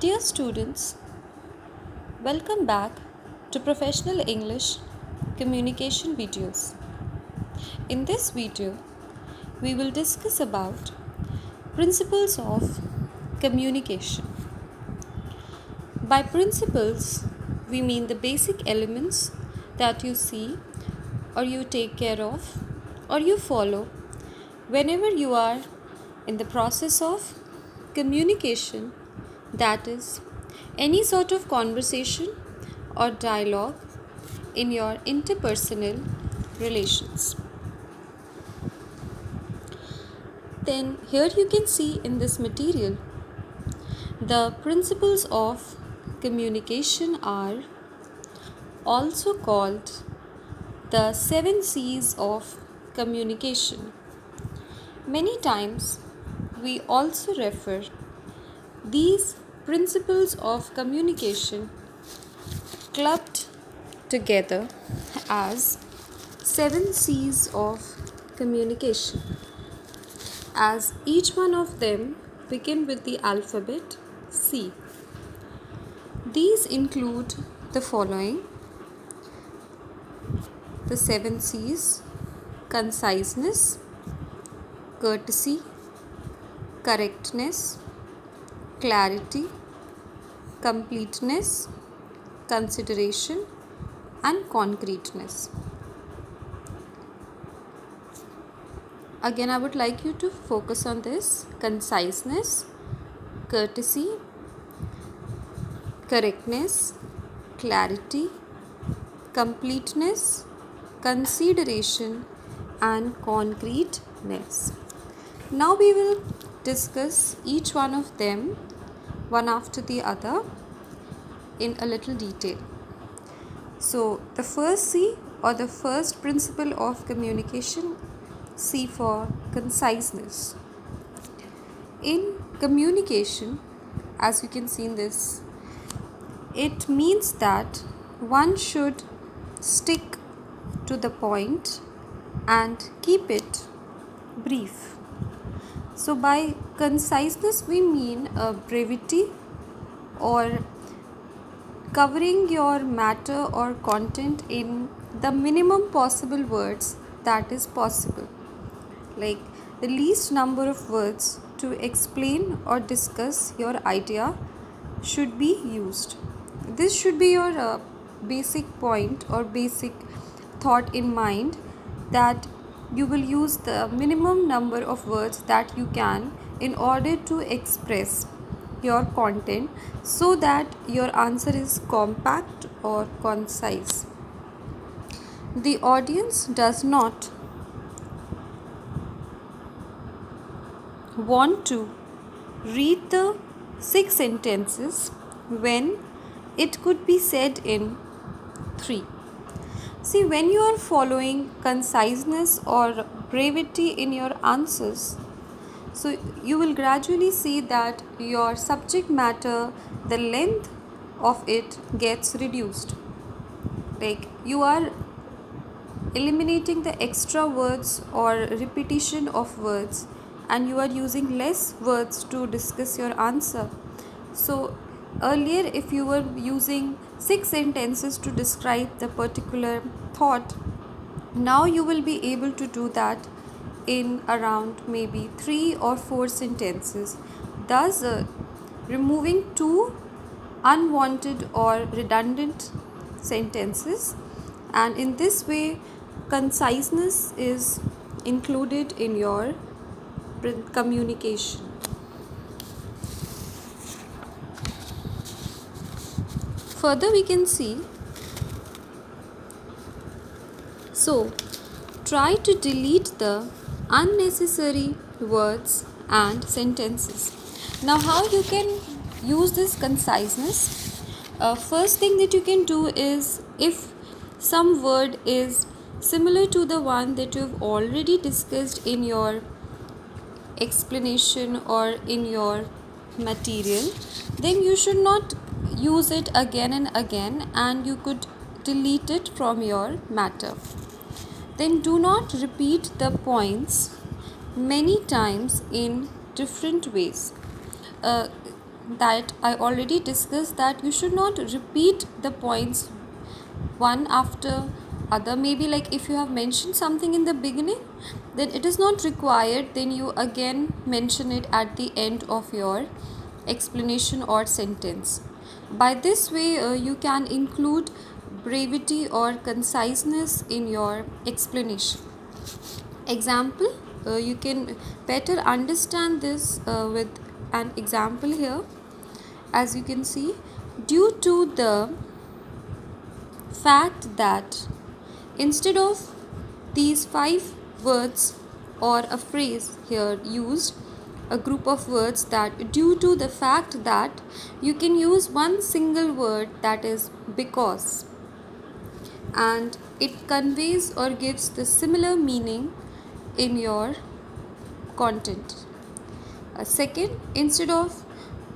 Dear students, welcome back to Professional English Communication Videos. In this video, we will discuss about principles of communication. By principles, we mean the basic elements that you see or you take care of or you follow whenever you are in the process of communication, that is, any sort of conversation or dialogue in your interpersonal relations. Then, here you can see in this material the principles of communication are also called the 7 C's of communication. Many times, we also refer these principles of communication clubbed together as 7 C's of communication, as each one of them begin with the alphabet C. These include the following: the 7 C's: conciseness, courtesy, correctness, clarity, completeness, consideration, and concreteness. Again, I would like you to focus on this: conciseness, courtesy, correctness, clarity, completeness, consideration, and concreteness. Now we will discuss each one of them one after the other in a little detail. So, the first C, or the first principle of communication, C for conciseness. In communication, as you can see in this, it means that one should stick to the point and keep it brief. So, by conciseness, we mean brevity or covering your matter or content in the minimum possible words that is possible, like the least number of words to explain or discuss your idea should be used. This should be your basic point or basic thought in mind, that you will use the minimum number of words that you can in order to express your content, so that your answer is compact or concise. The audience does not want to read the 6 sentences when it could be said in 3. See, when you are following conciseness or brevity in your answers, so you will gradually see that your subject matter, the length of it gets reduced. Like you are eliminating the extra words or repetition of words, and you are using less words to discuss your answer. So earlier, if you were using 6 sentences to describe the particular thought, now you will be able to do that in around maybe 3 or 4 sentences, thus removing 2 unwanted or redundant sentences, and in this way conciseness is included in your communication. Further, we can see, so try to delete the unnecessary words and sentences. Now, how you can use this conciseness? First thing that you can do is, if some word is similar to the one that you've already discussed in your explanation or in your material, then you should not use it again and again, and you could delete it from your matter. Then do not repeat the points many times in different ways. that I already discussed, that you should not repeat the points one after other. Maybe like if you have mentioned something in the beginning, then it is not required, then you again mention it at the end of your explanation or sentence. By this way, you can include brevity or conciseness in your explanation. Example, you can better understand this with an example here. As you can see, due to the fact that instead of these 5 words or a phrase here used, a group of words, that due to the fact that you can use one single word, that is because, and it conveys or gives the similar meaning in your content. Second, instead of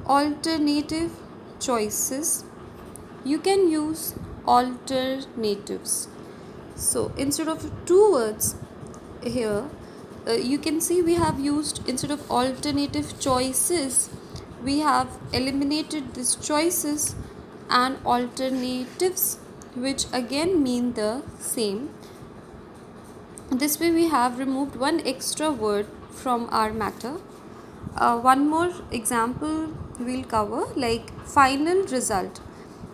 alternative choices, you can use alternatives. So instead of 2 words here, you can see we have used, instead of alternative choices, we have eliminated these choices and alternatives, which again mean the same. This way we have removed one extra word from our matter. One more example we'll cover, like final result.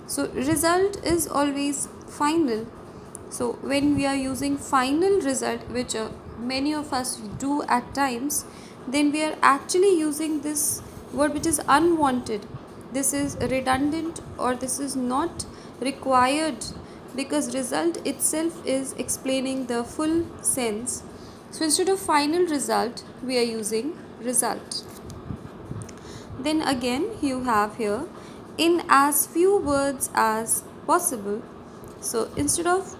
So result is always final. So when we are using final result, which many of us do at times, then we are actually using this word which is unwanted. This is redundant, or this is not required, because result itself is explaining the full sense. So instead of final result, we are using result. Then again you have here, in as few words as possible. So instead of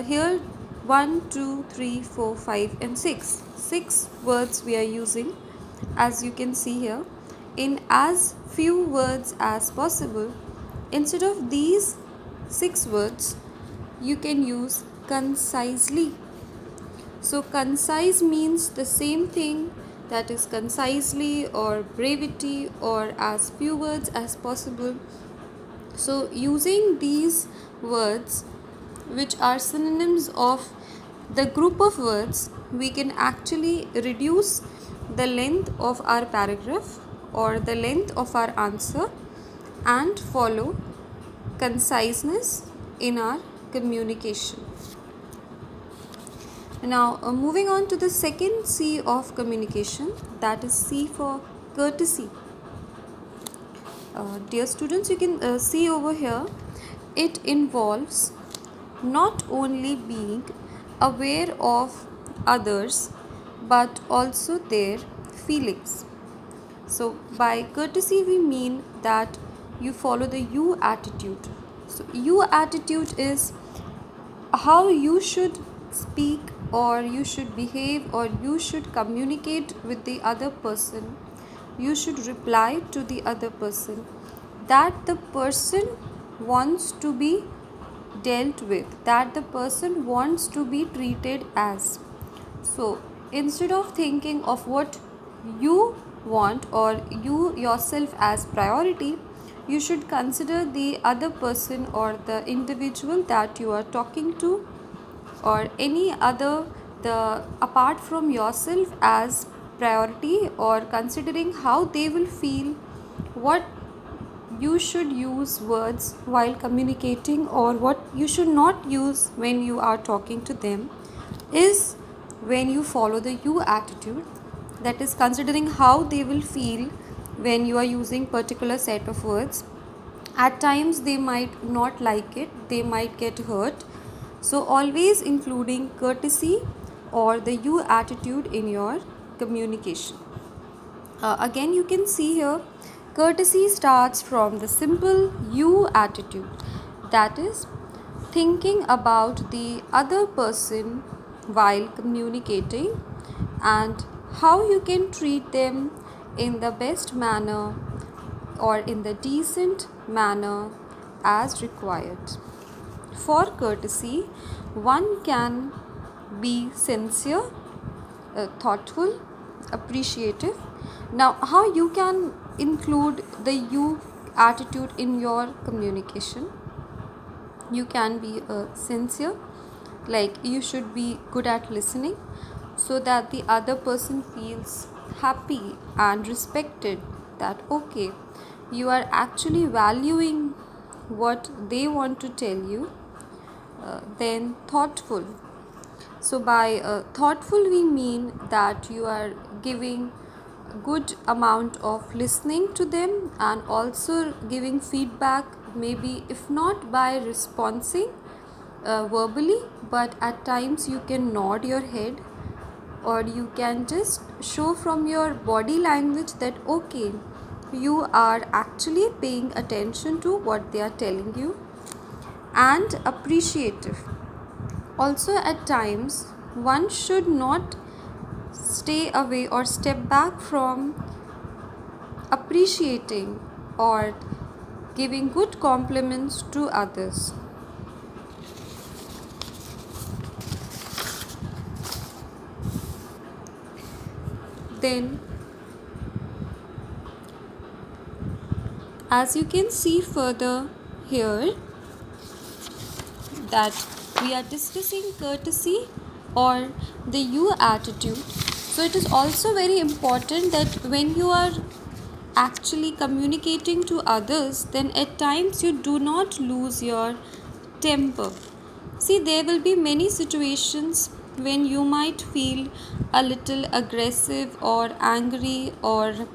here 1, 2, 3, 4, 5 and 6 words we are using. As you can see here, in as few words as possible, instead of these 6 words, you can use concisely. So concise means the same thing, that is concisely or brevity or as few words as possible. So using these words, which are synonyms of the group of words, we can actually reduce the length of our paragraph or the length of our answer and follow conciseness in our communication. Now moving on to the second C of communication, that is C for courtesy. Dear students, you can see over here, it involves not only being aware of others but also their feelings. So by courtesy we mean that you follow the you attitude. So you attitude is how you should speak, or you should behave, or you should communicate with the other person. You should reply to the other person, that the person wants to be dealt with, that the person wants to be treated as. So instead of thinking of what you want or you yourself as priority, you should consider the other person or the individual that you are talking to, or any other the apart from yourself as priority, or considering how they will feel, what you should use words while communicating or what you should not use when you are talking to them, is when you follow the you attitude, that is considering how they will feel when you are using particular set of words. At times they might not like it, they might get hurt. So always including courtesy or the you attitude in your communication. Again you can see here, courtesy starts from the simple you attitude, that is thinking about the other person while communicating and how you can treat them in the best manner or in the decent manner as required. For courtesy, one can be sincere, thoughtful, appreciative. Now, how you can include the you attitude in your communication. You can be sincere, like you should be good at listening so that the other person feels happy and respected, that okay, you are actually valuing what they want to tell you. Then thoughtful. So by thoughtful we mean that you are giving good amount of listening to them and also giving feedback, maybe if not by responding verbally, but at times you can nod your head, or you can just show from your body language that okay, you are actually paying attention to what they are telling you. And appreciative. Also, at times, one should not stay away or step back from appreciating or giving good compliments to others. Then, as you can see further here, that we are discussing courtesy or the you attitude. So it is also very important that when you are actually communicating to others, then at times you do not lose your temper. See, there will be many situations when you might feel a little aggressive or angry or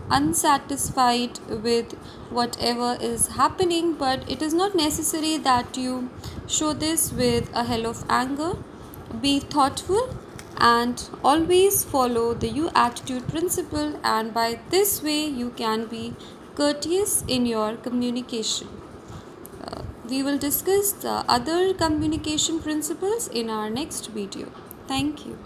unsatisfied with whatever is happening, but it is not necessary that you show this with a hell of anger. Be thoughtful and always follow the you attitude principle, and by this way you can be courteous in your communication. We will discuss the other communication principles in our next video. Thank you.